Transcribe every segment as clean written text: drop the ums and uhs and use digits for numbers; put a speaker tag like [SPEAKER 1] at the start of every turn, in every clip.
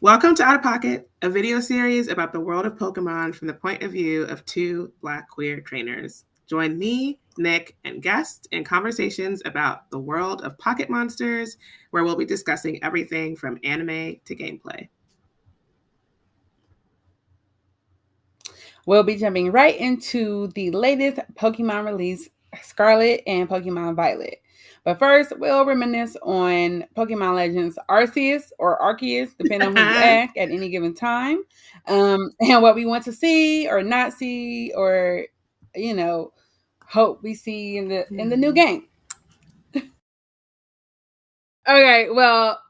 [SPEAKER 1] Welcome to Out of Pocket, a video series about the world of Pokemon from the point of view of two Black queer trainers. Join me, Nick, and guests in conversations about the world of Pocket Monsters, where we'll be discussing everything from anime to gameplay.
[SPEAKER 2] We'll be jumping right into the latest Pokemon release, Scarlet and Pokemon Violet. But first, we'll reminisce on Pokemon Legends Arceus or Arceus, depending on who you ask at any given time, and what we want to see or not see, or hope we see in the new game. Okay, well,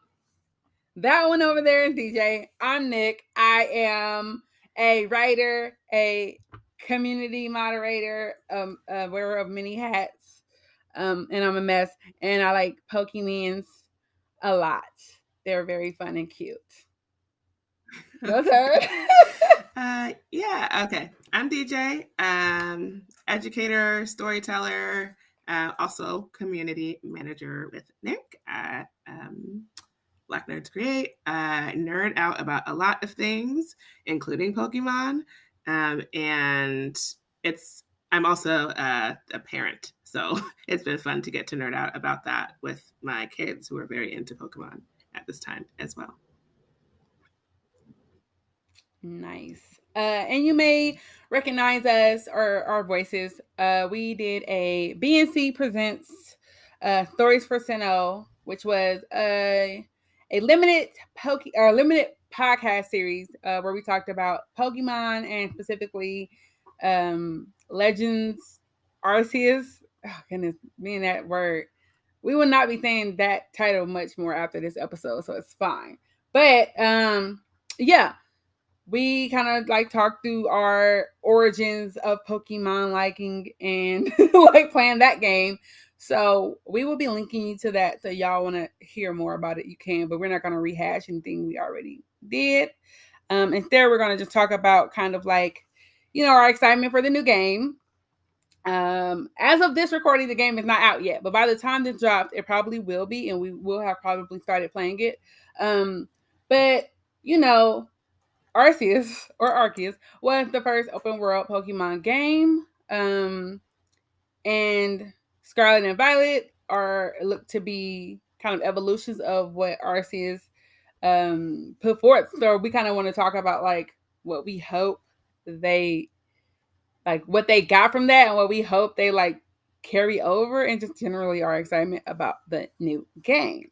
[SPEAKER 2] that one over there is DJ. I'm Nick. I am a writer, a community moderator, a wearer of many hats, and I'm a mess. And I like Pokemons a lot. They're very fun and cute. What's her?
[SPEAKER 1] Okay. I'm DJ, educator, storyteller, also community manager with Nick at Black Nerds Create. Nerd out about a lot of things, including Pokemon. And I'm also a parent. So it's been fun to get to nerd out about that with my kids who are very into Pokemon at this time as well.
[SPEAKER 2] Nice. And you may recognize us or our voices. We did a BNC Presents Stories for Sinnoh, which was a limited limited podcast series where we talked about Pokemon and specifically Legends Arceus. Oh goodness, me and that word. We will not be saying that title much more after this episode, so it's fine. But yeah, we kind of like talk through our origins of Pokemon liking and like playing that game. So we will be linking you to that. So y'all want to hear more about it, you can, but we're not going to rehash anything we already did. Instead, we're going to just talk about kind of like, our excitement for the new game. As of this recording, the game is not out yet, but by the time this drops, it probably will be, and we will have probably started playing it. But Arceus was the first open world Pokemon game. And Scarlet and Violet are looked to be kind of evolutions of what Arceus put forth. So we kind of want to talk about like what we hope they what they got from that and what we hope they like carry over, and just generally our excitement about the new game.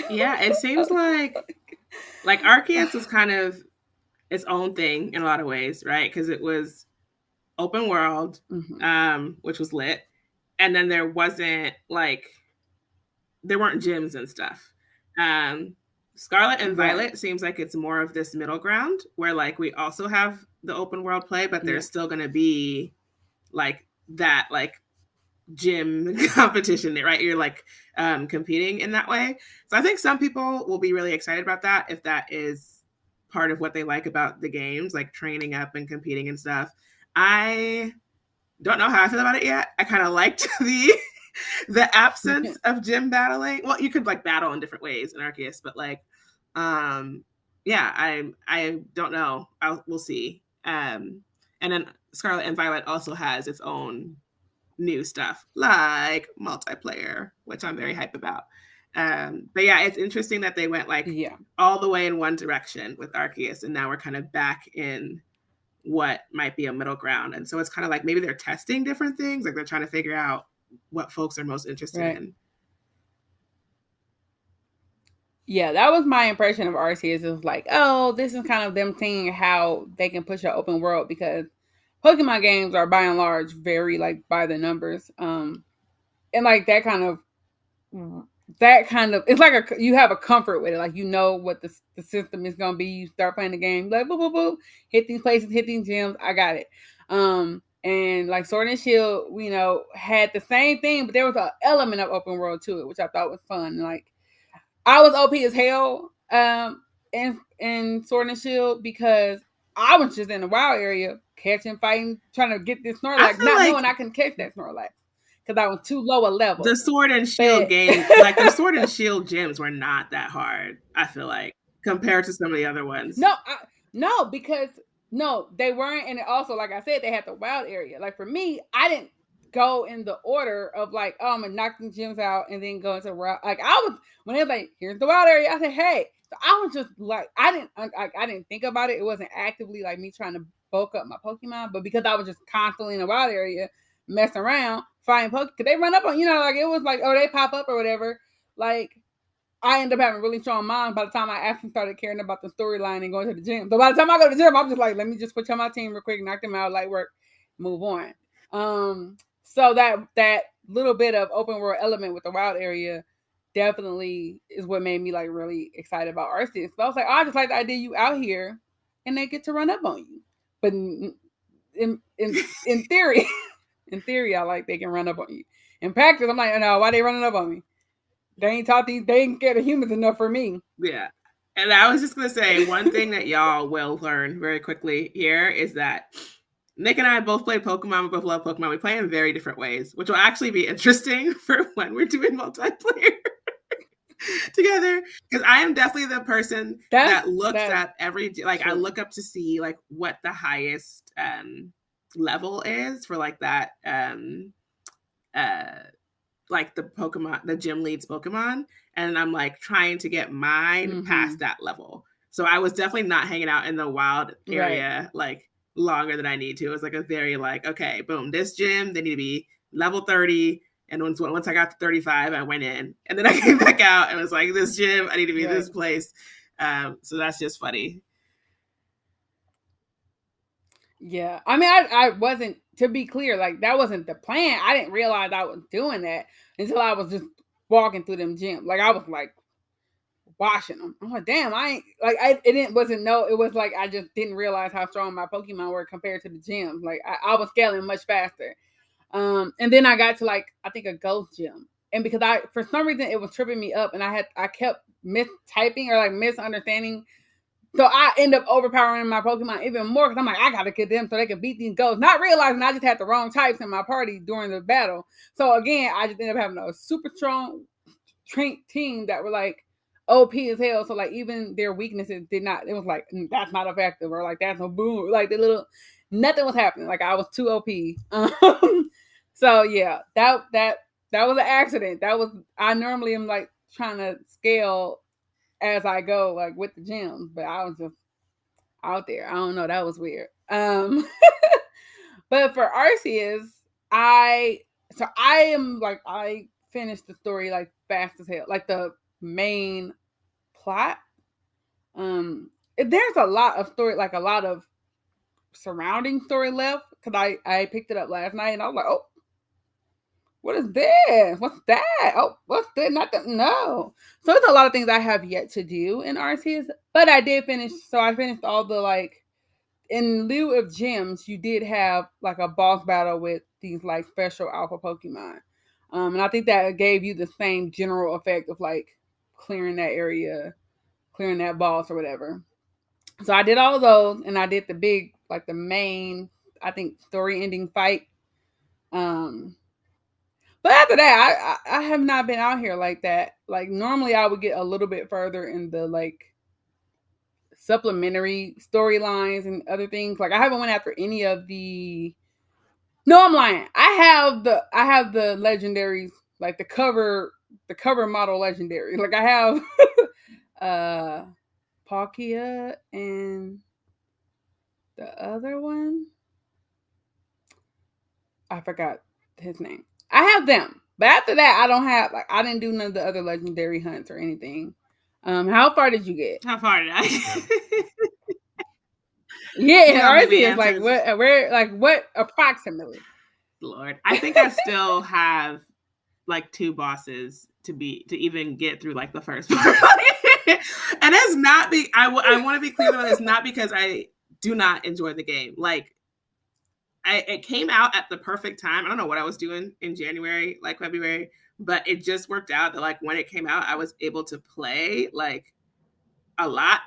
[SPEAKER 1] Yeah, it seems like Arceus was kind of its own thing in a lot of ways, right? Because it was open world, which was lit, and then there weren't gyms and stuff. Scarlet and Violet seems like it's more of this middle ground where like we also have the open world play, but there's still going to be like that like gym competition, right? You're like competing in that way. So I think some people will be really excited about that if that is part of what they like about the games, like training up and competing and stuff. I don't know how I feel about it yet. I kind of liked the absence of gym battling. Well, you could like battle in different ways in Arceus, but like I don't know. We'll see. And then Scarlet and Violet also has its own new stuff like multiplayer, which I'm very hype about. But yeah, it's interesting that they went all the way in one direction with Arceus, and now we're kind of back in what might be a middle ground. And so it's kind of like maybe they're testing different things, like they're trying to figure out what folks are most interested in.
[SPEAKER 2] Yeah, that was my impression of Arceus. It was like, oh, this is kind of them seeing how they can push an open world, because Pokemon games are by and large very like by the numbers. And like that kind of it's like you have a comfort with it. Like, you know what the system is going to be. You start playing the game, like, boop, boop, boop, hit these places, hit these gyms. I got it. And like Sword and Shield, had the same thing, but there was an element of open world to it, which I thought was fun. And like, I was OP as hell in Sword and Shield because I was just in the wild area catching, fighting, trying to get this Snorlax, not knowing I can catch that Snorlax. because I was too low a level.
[SPEAKER 1] The Sword and Shield game, like the Sword and Shield gyms were not that hard, I feel like, compared to some of the other ones.
[SPEAKER 2] No, because they weren't. And also, like I said, they had the wild area. Like for me, I didn't go in the order of like, oh, I'm gonna knock the gyms out and then go into the wild. Like I was, when they was like, here's the wild area, I said, hey. So I was just like, I didn't think about it. It wasn't actively like me trying to bulk up my Pokemon, but because I was just constantly in the wild area, messing around, fighting Pokemon, because they run up on, like it was like, oh, they pop up or whatever. Like I ended up having really strong minds by the time I actually started caring about the storyline and going to the gym. So by the time I go to the gym, I'm just like, let me just put you on my team real quick, knock them out, light work, move on. So that little bit of open world element with the wild area definitely is what made me like really excited about Arceus. So I was like, oh, I just like the idea you out here and they get to run up on you. But in theory, in theory, I like they can run up on you. In practice, I'm like, no, why they running up on me? They ain't scared of humans enough for me.
[SPEAKER 1] Yeah. And I was just going to say, one thing that y'all will learn very quickly here is that Nick and I both play Pokemon. We both love Pokemon. We play in very different ways, which will actually be interesting for when we're doing multiplayer together. Because I am definitely the person that looks at every, like, true. I look up to see, like, what the highest level is for, like, that, like, the Pokemon, the gym leads Pokemon. And I'm, like, trying to get mine past that level. So I was definitely not hanging out in the wild area, like, longer than I need to. It was like a very like, okay, boom, this gym, they need to be level 30. And once I got to 35, I went in. And then I came back out and was like, this gym, I need to be in this place. So that's just funny.
[SPEAKER 2] Yeah. I mean, I wasn't, to be clear, like that wasn't the plan. I didn't realize I was doing that until I was just walking through them gyms. Like I was like, watching them. I'm like, damn, it was like I just didn't realize how strong my Pokemon were compared to the gyms. Like I was scaling much faster. And then I got to like, I think a ghost gym. And because for some reason it was tripping me up and I kept mistyping or like misunderstanding. So I end up overpowering my Pokemon even more because I'm like, I gotta get them so they can beat these ghosts. Not realizing I just had the wrong types in my party during the battle. So again, I just ended up having a super strong team that were like OP as hell. So like even their weaknesses did not, it was like, that's not effective or like that's no boom. Like nothing was happening. Like I was too OP. So yeah, that was an accident. I normally am like trying to scale as I go, like with the gyms, but I was just out there. I don't know. That was weird. But for Arceus, I finished the story like fast as hell. Like the main plot. There's a lot of story, like a lot of surrounding story left because I picked it up last night and I was like, oh, what is this? What's that? Oh, what's this? No. So there's a lot of things I have yet to do in Arceus, but I did finish. So I finished all the like, in lieu of gyms, you did have like a boss battle with these like special alpha Pokemon. And I think that gave you the same general effect of like clearing that area, clearing that boss or whatever. So I did all those and I did the big, like the main, I think story ending fight. But after that, I have not been out here like that. Like normally I would get a little bit further in the like supplementary storylines and other things. Like I haven't went after any of the. No, I'm lying. I have the legendaries, like the cover model legendary. Like I have Palkia and the other one. I forgot his name. I have them. But after that, I don't have, like, I didn't do none of the other legendary hunts or anything. How far did you get?
[SPEAKER 1] How far did I?
[SPEAKER 2] Yeah, Arceus, like, what approximately?
[SPEAKER 1] Lord, I think I still have, like, 2 bosses to even get through, like, the first part. And it's not, I want to be clear that it's not because I do not enjoy the game. Like, it came out at the perfect time. I don't know what I was doing in January, like February, but it just worked out that like when it came out, I was able to play like a lot.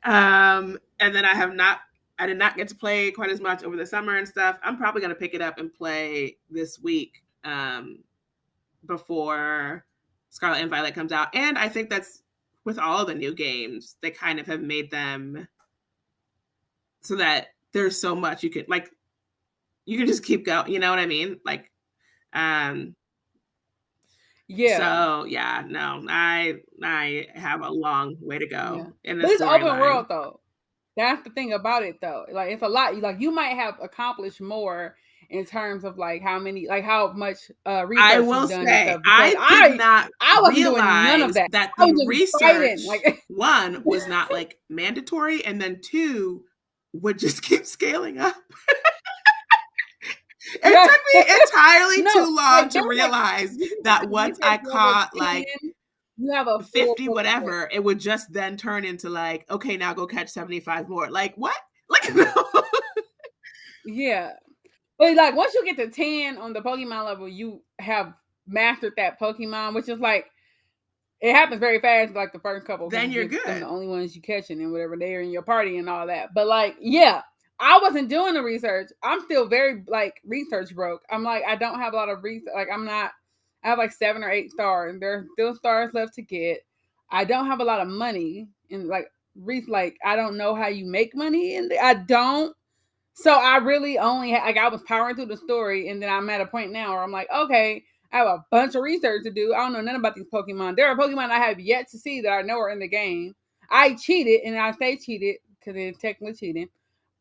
[SPEAKER 1] And then I have not I did not get to play quite as much over the summer and stuff. I'm probably going to pick it up and play this week before Scarlet and Violet comes out. And I think that's with all of the new games, they kind of have made them so that there's so much you could, like, you can just keep going. You know what I mean? Like,
[SPEAKER 2] yeah.
[SPEAKER 1] So yeah, no, I have a long way to go in the
[SPEAKER 2] But it's open
[SPEAKER 1] storyline.
[SPEAKER 2] world though. That's the thing about it though. Like it's a lot. Like you might have accomplished more in terms of like how many, like how much research
[SPEAKER 1] I will
[SPEAKER 2] you've done
[SPEAKER 1] say,
[SPEAKER 2] and stuff. I wasn't doing none of that.
[SPEAKER 1] That
[SPEAKER 2] I
[SPEAKER 1] the
[SPEAKER 2] was just
[SPEAKER 1] research,
[SPEAKER 2] fighting. Like
[SPEAKER 1] one, was not like mandatory, and then two, would just keep scaling up. It took me entirely too long to realize that once I caught 10, like
[SPEAKER 2] you have a
[SPEAKER 1] 50 whatever, it would just then turn into like, okay, now go catch 75 more. Like what? Like no.
[SPEAKER 2] Yeah. But like once you get to 10 on the Pokemon level, you have mastered that Pokemon, which is like it happens very fast, like the first couple.
[SPEAKER 1] Then you're good.
[SPEAKER 2] Them the only ones you catching and whatever, they're in your party and all that. But like, yeah, I wasn't doing the research. I'm still very like research broke. I'm like, I don't have a lot of research. Like I have like 7 or 8 stars. There's still stars left to get. I don't have a lot of money and like I don't know how you make money in there. I don't. So I really only like I was powering through the story, and then I'm at a point now where I'm like, okay, I have a bunch of research to do. I don't know nothing about these Pokemon. There are Pokemon I have yet to see that I know are in the game. I cheated, and I say cheated because it's technically cheating.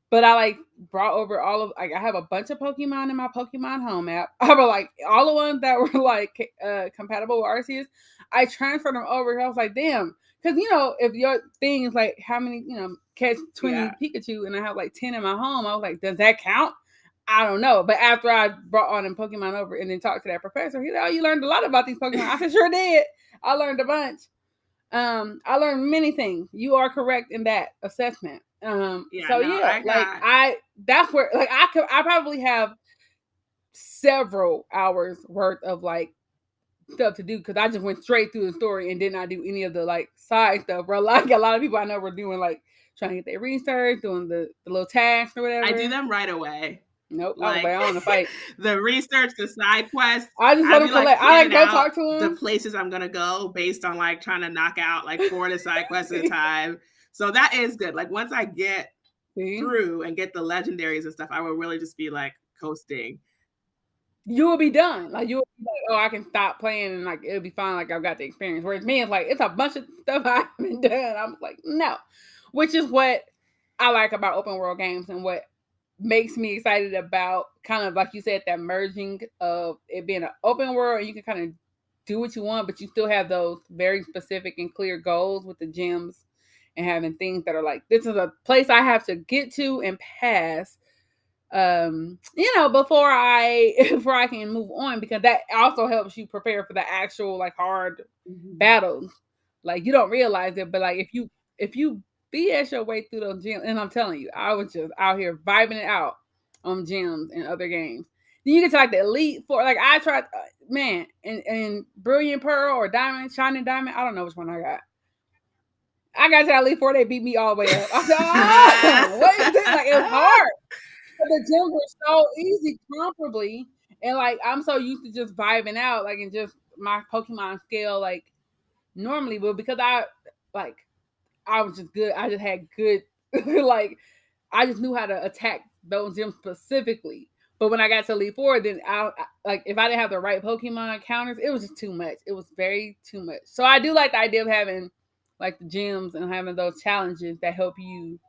[SPEAKER 2] But I like brought over all of like I have a bunch of Pokemon in my Pokemon Home app. I have like all the ones that were like compatible with Arceus. I transferred them over. I was like, damn, because you know if your thing is like how many catch 20 Pikachu and I have like 10 in my home, I was like, does that count? I don't know. But after I brought on them Pokemon over and then talked to that professor, he said, oh, you learned a lot about these Pokemon. I said, sure did. I learned a bunch. I learned many things. You are correct in that assessment. That's where like I probably have several hours worth of like stuff to do because I just went straight through the story and did not do any of the like side stuff. Bro, like a lot of people I know were doing like trying to get their research, doing the little tasks or whatever.
[SPEAKER 1] I do them right away.
[SPEAKER 2] Nope, like, I want to fight.
[SPEAKER 1] The research, the side quests.
[SPEAKER 2] I just want to collect. I like go talk to them.
[SPEAKER 1] The places I'm gonna go based on like trying to knock out like 4 of the side quests at a time. So that is good. Like once I get through and get the legendaries and stuff, I will really just be like coasting.
[SPEAKER 2] You will be done. Like you will be like, oh, I can stop playing and like it'll be fine. Like I've got the experience. Whereas me, it's like it's a bunch of stuff I haven't done. I'm like, no, which is what I like about open world games and what makes me excited about kind of like you said that merging of it being an open world and you can kind of do what you want, but you still have those very specific and clear goals with the gyms and having things that are like, this is a place I have to get to and pass, before I can move on, because that also helps you prepare for the actual like hard battles. Like you don't realize it, but like if you BS your way through those gyms, and I'm telling you, I was just out here vibing it out on gyms and other games. Then you get to like the Elite Four. Like I tried, man, and Brilliant Pearl or Diamond, Shining Diamond. I don't know which one I got. I got to the Elite Four. They beat me all the way up. I said, what is this? Like it was hard. But the gyms were so easy, comparably, and like I'm so used to just vibing out, like in just my Pokemon scale, like normally, but because I was just good. I just had good, like, I just knew how to attack those gyms specifically. But when I got to Elite Four, then if I didn't have the right Pokemon counters, it was just too much. It was very too much. So I do like the idea of having like the gyms and having those challenges that help you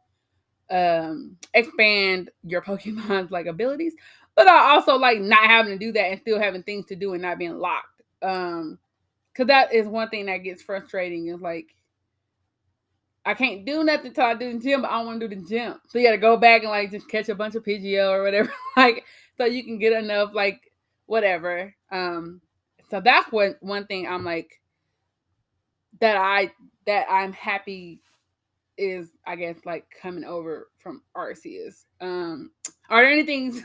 [SPEAKER 2] expand your Pokemon's like abilities. But I also like not having to do that and still having things to do and not being locked. Because that is one thing that gets frustrating is like, I can't do nothing until I do the gym, but I don't want to do the gym. So you got to go back and like just catch a bunch of PGL or whatever, like so you can get enough like whatever. So that's one thing I'm like that I'm happy is I guess like coming over from Arceus. Are there any things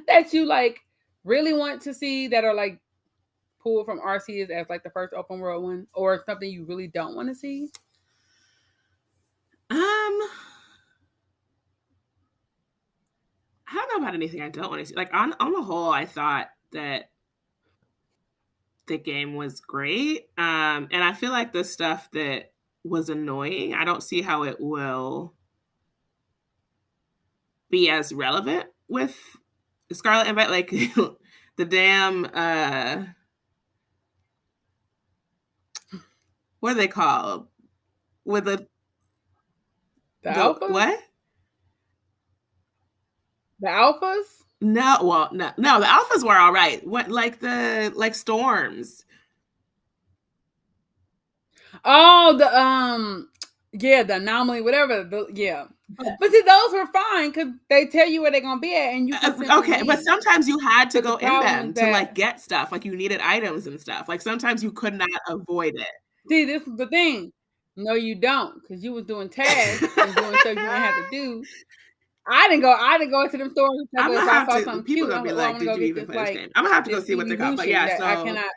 [SPEAKER 2] that you like really want to see that are like pulled from Arceus as like the first open world one, or something you really don't want to see?
[SPEAKER 1] know about anything I don't want to see. Like on the whole, I thought that the game was great. And I feel like the stuff that was annoying, I don't see how it will be as relevant with Scarlet and Violet. Like the damn what are they called? With the
[SPEAKER 2] alphas?
[SPEAKER 1] What?
[SPEAKER 2] The alphas?
[SPEAKER 1] No, well, no, the alphas were all right. What, like storms?
[SPEAKER 2] Oh, the anomaly, whatever. But see, those were fine because they tell you where they're gonna be at, and you can
[SPEAKER 1] okay, but sometimes you had to go in them to like get stuff. Like you needed items and stuff. Like sometimes you could not avoid it.
[SPEAKER 2] See, this is the thing. No, you don't, because you was doing tasks and doing stuff you didn't have to do. I didn't go into them stores
[SPEAKER 1] because if I saw something people cute, gonna be like, "Did you even play this game?" I'm gonna have to go see what they're called. But yeah, so
[SPEAKER 2] I cannot.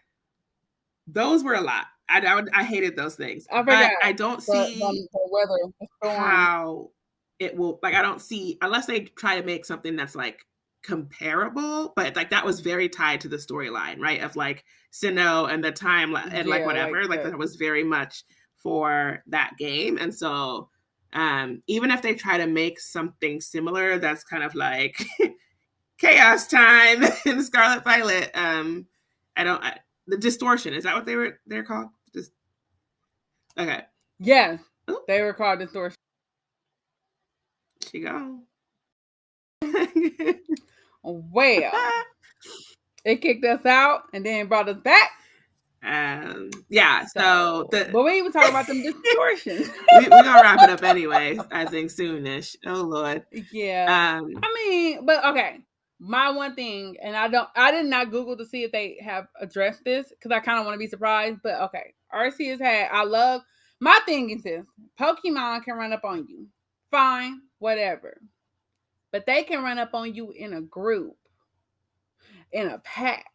[SPEAKER 1] Those were a lot. I hated those things. But I don't see
[SPEAKER 2] the weather, the storm.
[SPEAKER 1] How it will. Like I don't see, unless they try to make something that's like comparable, but like that was very tied to the storyline, right? Of like Sinnoh and the time and like whatever. Like that was very much for that game, and so. Even if they try to make something similar that's kind of like chaos time in Scarlet Violet, the distortion, is that what they're called? Just okay.
[SPEAKER 2] Yes. Ooh. They were called distortion.
[SPEAKER 1] She go.
[SPEAKER 2] Well, it kicked us out and then brought us back.
[SPEAKER 1] But
[SPEAKER 2] we even talk about them distortions.
[SPEAKER 1] we're gonna wrap it up anyway, I think soonish. Oh Lord.
[SPEAKER 2] Yeah. I mean, but okay. My one thing, and I did not Google to see if they have addressed this because I kind of want to be surprised. But okay, Arceus my thing is this: Pokemon can run up on you, fine, whatever, but they can run up on you in a group, in a pack.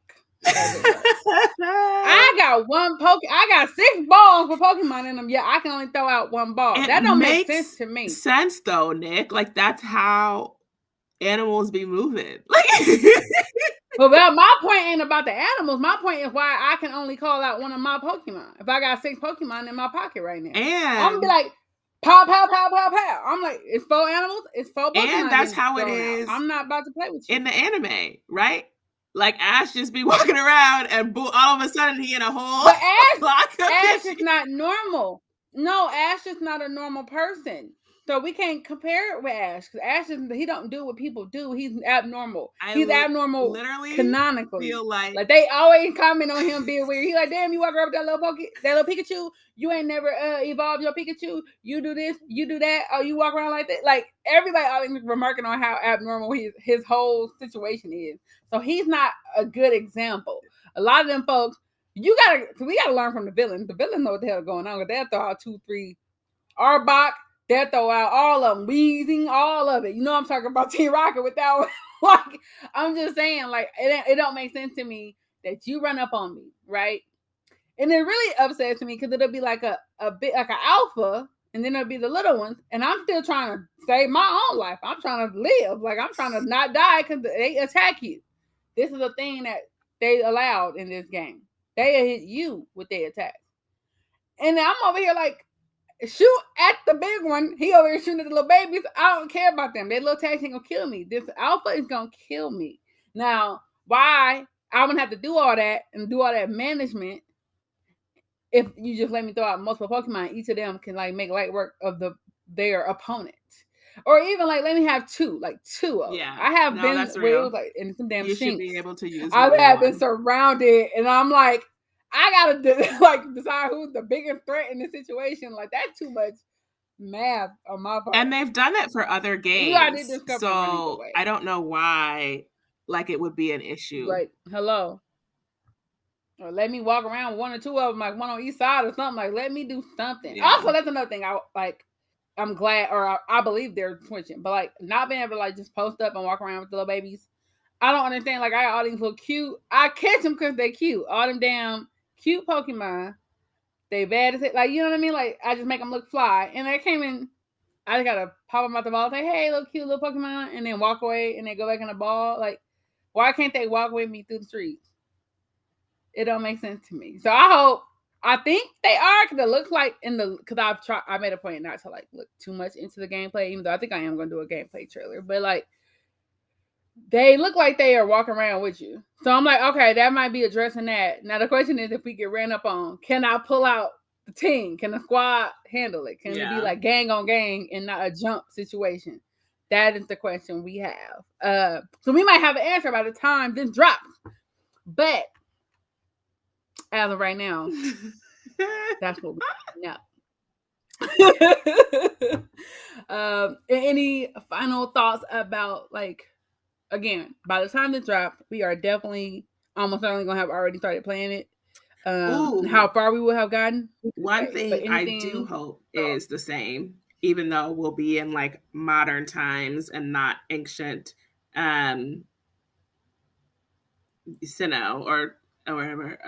[SPEAKER 2] I got 6 balls for Pokemon in them. Yeah, I can only throw out 1 ball. That don't make sense to me.
[SPEAKER 1] Sense though, Nick. Like that's how animals be moving.
[SPEAKER 2] But my point ain't about the animals. My point is why I can only call out one of my Pokemon. If I got 6 Pokemon in my pocket right now,
[SPEAKER 1] and
[SPEAKER 2] I'm gonna be like, pow, pow, pow, pow, pow. I'm like, it's 4 animals. It's 4 Pokemon.
[SPEAKER 1] And that's how it is.
[SPEAKER 2] I'm not about to play with you
[SPEAKER 1] in the anime, right? Like Ash just be walking around and all of a sudden he in a hole.
[SPEAKER 2] But Ash is not normal. No, Ash is not a normal person. So we can't compare it with Ash because Ash he don't do what people do. He's abnormal. He's abnormal literally canonically.
[SPEAKER 1] Feel like
[SPEAKER 2] they always comment on him being weird. He's like, damn, you walk around with that little Pikachu. You ain't never evolved your Pikachu. You do this, you do that. Oh, you walk around like that. Like everybody always remarking on how abnormal his whole situation is. So he's not a good example. A lot of them folks, we gotta learn from the villain. The villain know what the hell is going on. They'll throw out 2, 3 Arbok. They'll throw out all of them, Weezing, all of it. You know I'm talking about Team Rocket with that one. Like, I'm just saying, like, it don't make sense to me that you run up on me, right? And it really upsets me because it'll be like a bit like an alpha, and then it'll be the little ones, and I'm still trying to save my own life. I'm trying to live. Like, I'm trying to not die because they attack you. This is a thing that they allowed in this game. They hit you with their attacks. And I'm over here like, shoot at the big one. He over here shooting at the little babies. I don't care about them. That little tag ain't gonna kill me. This alpha is gonna kill me. Now, why I'm gonna have to do all that and do all that management if you just let me throw out multiple Pokemon, each of them can like make light work of their opponent. Or even like let me have 2 of them.
[SPEAKER 1] Yeah,
[SPEAKER 2] I have been where it was like in some damn
[SPEAKER 1] you
[SPEAKER 2] shinks.
[SPEAKER 1] Should be able to use.
[SPEAKER 2] I have been surrounded, and I'm like, I gotta like decide who's the biggest threat in the situation. Like that's too much math on my part.
[SPEAKER 1] And they've done it for other games, so I don't know why. Like it would be an issue.
[SPEAKER 2] Like hello, or let me walk around with 1 or 2 of them, like one on each side or something. Like let me do something. Yeah. Also, that's another thing. I'm glad, or I believe they're twitching, but like not being able to like just post up and walk around with the little babies. I don't understand. Like I got all these little cute. I catch them because they cute. All them damn cute Pokemon. They bad as it. Like you know what I mean. Like I just make them look fly. And they came in I just gotta pop them out the ball, say, "Hey, little cute little Pokemon," and then walk away, and then go back in the ball. Like, why can't they walk with me through the streets? It don't make sense to me. So I think they are, because it looks like because I made a point not to like look too much into the gameplay, even though I think I am gonna do a gameplay trailer, but like they look like they are walking around with you. So I'm like, okay, that might be addressing that. Now the question is, if we get ran up on, can I pull out the team? Can the squad handle it? Can it be like gang on gang and not a jump situation? That is the question we have. So we might have an answer by the time this drops. But as of right now, that's what we know. Any final thoughts about, like, again, by the time this drops, we are definitely almost certainly gonna have already started playing it. How far we will have gotten.
[SPEAKER 1] One thing I do hope is the same, even though we'll be in like modern times and not ancient Sinnoh or wherever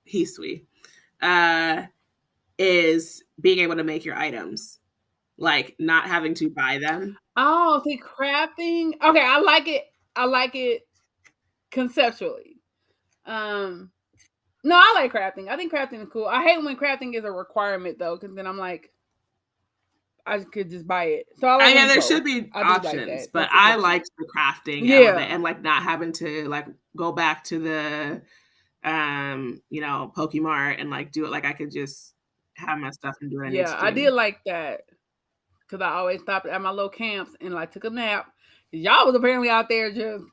[SPEAKER 1] Hisui, is being able to make your items, like not having to buy them.
[SPEAKER 2] Oh, see, crafting. Okay, I like it. I like it conceptually. No, I like crafting. I think crafting is cool. I hate when crafting is a requirement though, because then I'm like, I could just buy it. So I like
[SPEAKER 1] there should be options, like, but I liked the crafting element and like not having to like go back to the Pokemart and like do it. Like I could just have my stuff and do what I need to do.
[SPEAKER 2] I did like that, because I always stopped at my little camps and like took a nap. Y'all was apparently out there just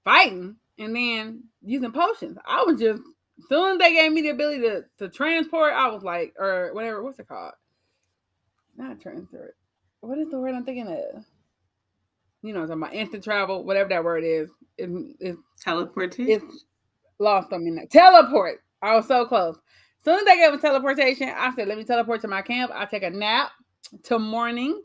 [SPEAKER 2] fighting and then using potions. I was just, as soon as they gave me the ability to transport, I was like, or whatever, what's it called? Not transport. What is the word I'm thinking of? You know, talking about instant travel, whatever that word is. It's
[SPEAKER 1] teleportation.
[SPEAKER 2] It's lost on me now. Teleport. I was so close. As soon as they gave me teleportation, I said, let me teleport to my camp. I'll take a nap till morning.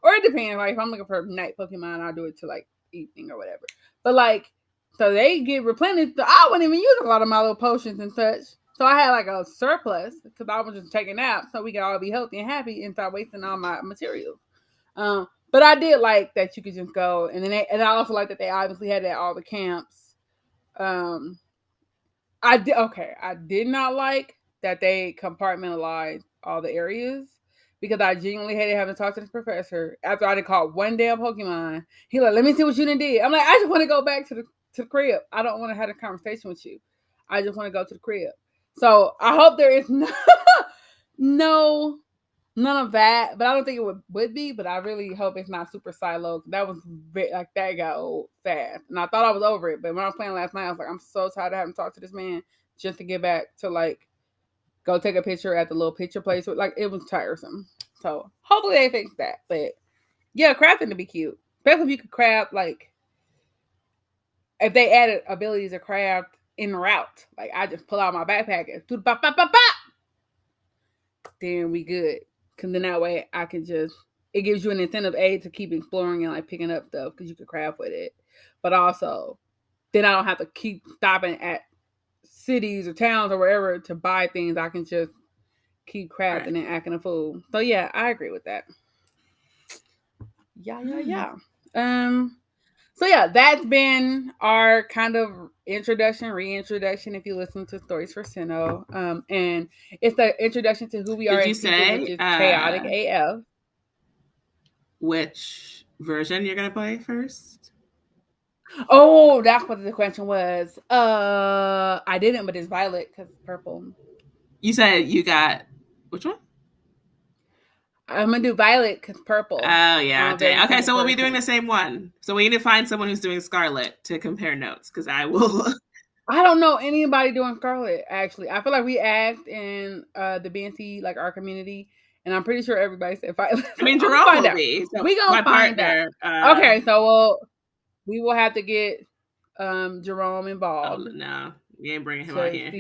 [SPEAKER 2] Or it depends. Like, if I'm looking for night Pokemon, I'll do it to like evening or whatever. But like, so they get replenished. So I wouldn't even use a lot of my little potions and such. So I had like a surplus because I was just taking naps so we could all be healthy and happy and start wasting all my materials. But I did like that you could just go, and then and I also like that they obviously had that at all the camps. I did not like that they compartmentalized all the areas, because I genuinely hated having to talk to this professor after I did caught one damn Pokemon. He like, let me see what you done did. I'm like, I just want to go back to the crib. I don't want to have a conversation with you. I just want to go to the crib. So I hope there is none of that, but I don't think it would be. But I really hope it's not super siloed. That was like, that got old fast, and I thought I was over it. But when I was playing last night, I was like, I'm so tired of having to talk to this man just to get back to like go take a picture at the little picture place. Like, it was tiresome. So hopefully they fix that. But yeah, crafting to be cute, especially if you could craft, like, if they added abilities to craft en route. Like, I just pull out my backpack and do bop bop bop bop. Then we good. Cause then that way I can just, it gives you an incentive to keep exploring and like picking up stuff, because you can craft with it. But also, then I don't have to keep stopping at cities or towns or wherever to buy things. I can just keep crafting and acting a fool. So yeah, I agree with that. Yeah. So yeah, that's been our kind of reintroduction, if you listen to Stories for Sinnoh. And it's the introduction to who we are,
[SPEAKER 1] which is
[SPEAKER 2] chaotic AF.
[SPEAKER 1] Which version you're gonna play first?
[SPEAKER 2] Oh, that's what the question was. I didn't, but it's Violet because purple.
[SPEAKER 1] You said you got which one?
[SPEAKER 2] I'm gonna do Violet because purple.
[SPEAKER 1] Oh yeah, okay. So we'll be doing the same one. So we need to find someone who's doing Scarlet to compare notes, because I will.
[SPEAKER 2] I don't know anybody doing Scarlet. Actually, I feel like we asked in the BNC, like our community, and I'm pretty sure everybody said Violet.
[SPEAKER 1] I mean, Jerome will be.
[SPEAKER 2] So we gonna find partner, out. Okay, so we will have to get Jerome involved.
[SPEAKER 1] Oh no, we ain't bringing him out here.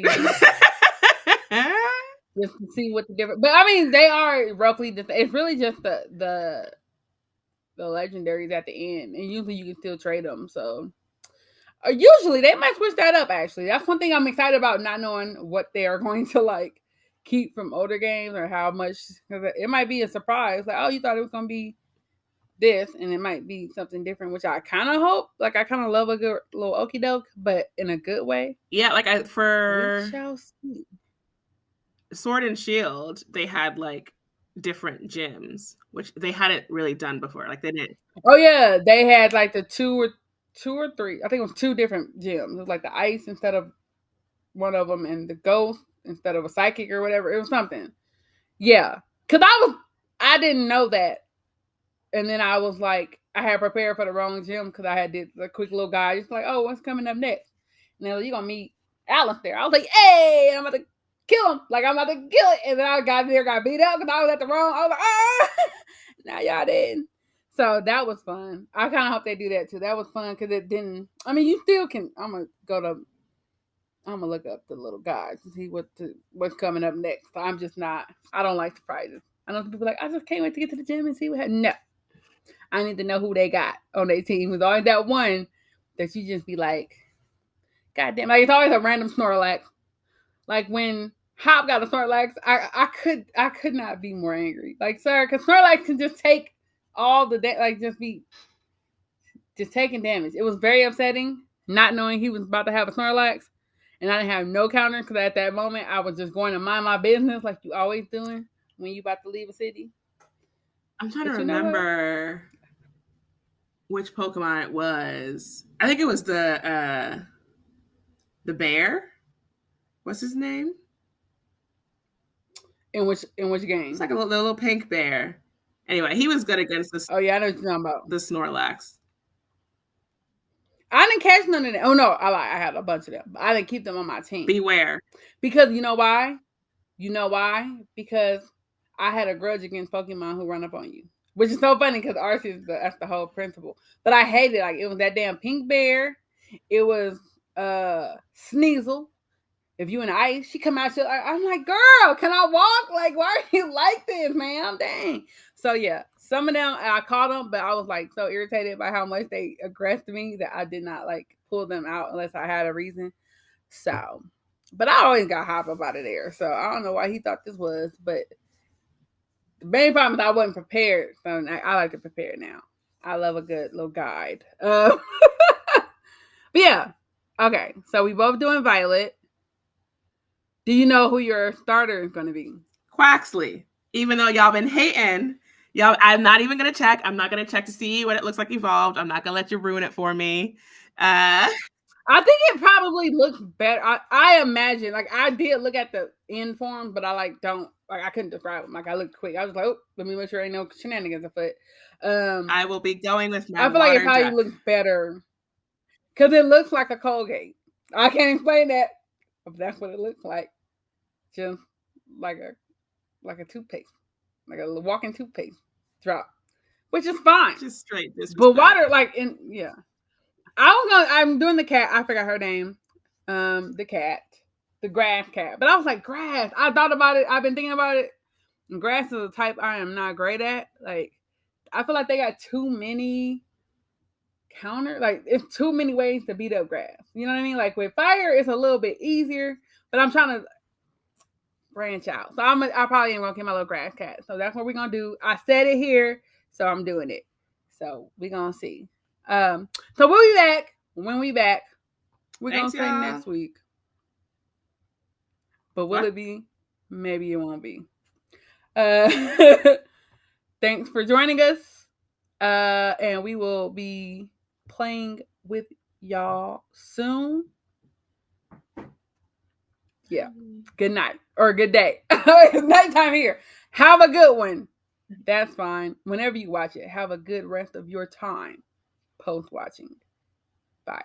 [SPEAKER 2] Just to see what the difference. But I mean, they are roughly just. It's really just the legendaries at the end, and usually you can still trade them. So usually they might switch that up. Actually, that's one thing I'm excited about, not knowing what they are going to like keep from older games, or how much, because it might be a surprise. Like, oh, you thought it was gonna be this, and it might be something different, which I kind of hope. Like, I kind of love a good little okie doke, but in a good way.
[SPEAKER 1] Yeah, like
[SPEAKER 2] We
[SPEAKER 1] for
[SPEAKER 2] shall see.
[SPEAKER 1] Sword and Shield, they had like different gyms, which they hadn't really done before. Like they didn't.
[SPEAKER 2] Oh yeah, they had like the two or three. I think it was two different gyms. It was like the ice instead of one of them, and the ghost instead of a psychic or whatever. It was something. Yeah, because I didn't know that, and then I was like, I had prepared for the wrong gym because I had did a quick little guide. Just like, oh, what's coming up next? And they're like, you're gonna meet Alice there. I was like, hey, I'm about to kill him. Like, I'm about to kill it. And then I got there, got beat up because I was at the wrong. I was like, ah, now y'all didn't. So that was fun. I kind of hope they do that too. That was fun because it didn't. I mean, you still can. I'm gonna look up the little guides to see what's coming up next. I'm just not. I don't like surprises. I know people like, I just can't wait to get to the gym and see what happens. No, I need to know who they got on their team. There's always that one that you just be like, God damn, like it's always a random Snorlax. Like when Hop got a Snorlax, I could not be more angry. Like, sir, because Snorlax can just take all the just taking damage. It was very upsetting not knowing he was about to have a Snorlax, and I didn't have no counter because at that moment I was just going to mind my business like you always doing when you about to leave a city.
[SPEAKER 1] I'm trying to remember which Pokemon it was. I think it was the bear. What's his name?
[SPEAKER 2] In which game?
[SPEAKER 1] It's like a little pink bear. Anyway, he was good against the.
[SPEAKER 2] Oh yeah, I know what you're talking about.
[SPEAKER 1] The Snorlax.
[SPEAKER 2] I didn't catch none of them. Oh no, I had a bunch of them. I didn't keep them on my team.
[SPEAKER 1] Beware.
[SPEAKER 2] Because you know why? Because I had a grudge against Pokemon who run up on you. Which is so funny because Arceus, that's the whole principle. But I hated it. Like, it was that damn pink bear. It was Sneasel. If you in the ice, she come out. I'm like, girl, can I walk? Like, why are you like this, man? Dang. So yeah, some of them I caught them, but I was like so irritated by how much they aggressed me that I did not like pull them out unless I had a reason. So, but I always got Hop up out of there. So I don't know why he thought this was, but the main problem is I wasn't prepared. So I like to prepare now. I love a good little guide. But yeah, okay. So we both doing Violet. Do you know who your starter is going to be?
[SPEAKER 1] Quaxley. Even though y'all been hating, I'm not even going to check. I'm not going to check to see what it looks like evolved. I'm not going to let you ruin it for me.
[SPEAKER 2] I think it probably looks better. I imagine, like, I did look at the end form, but I I couldn't describe them. Like, I looked quick. I was like, oh, let me make sure ain't no shenanigans afoot.
[SPEAKER 1] I will be going with my
[SPEAKER 2] I feel like it probably looks better because it looks like a Colgate. I can't explain that, but that's what it looks like. Just like a toothpaste, like a walking toothpaste drop, which is fine.
[SPEAKER 1] Just straight disrespect.
[SPEAKER 2] But water, like, yeah. I'm doing the cat. I forgot her name. The cat, the grass cat. But I was like, grass. I thought about it. I've been thinking about it. And grass is a type I am not great at. Like, I feel like they got too many like, it's too many ways to beat up grass. You know what I mean? Like, with fire, it's a little bit easier. But I'm trying to branch out. So I probably am gonna get my little grass cat. So that's what we're gonna do. I said it here, so I'm doing it. So we're gonna see. So we'll be back. When we back, we're gonna sing next week. But will it be? Maybe it won't be. Thanks for joining us. And we will be playing with y'all soon. Yeah. Good night or good day. It's nighttime here. Have a good one. That's fine. Whenever you watch it, have a good rest of your time post watching. Bye.